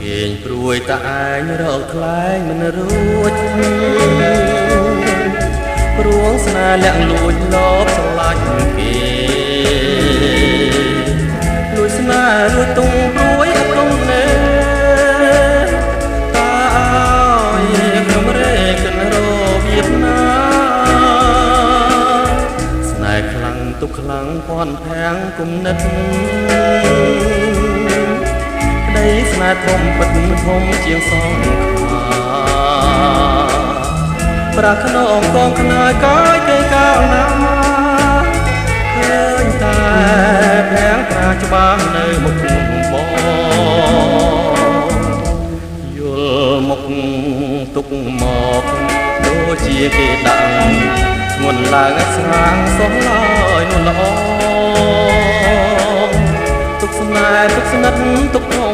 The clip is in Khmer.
គេងព្រួយតាឯងរកថ្លែងមិនរួចព្រួងស្នេហ៍លាក់លួចលបស្រឡាញ់គេលួចស្នេហ៍លួចទុំព្រួយអត់ទុំនេតាអើយខ្ញុំរេកិនរបៀបណាស្នេហ៍ខ្លាំងទុកខ្លាំងពាន់ភាំងគុំនិតស្នេហ៍ធំពិតធំជាងសងខាប្រាខ្នងកងខ្នើយកាយគេកាលណាឃើញតែភាំងប្រាច្បាស់នៅមុខបងយល់មុខទុកមកដូចជាគេដាក់ធ្ងន់ឡើងស្រាងសោះឡើយនោះល្អទុកស្នេហ៍ទុកស្និទ្ធទុកក្នុង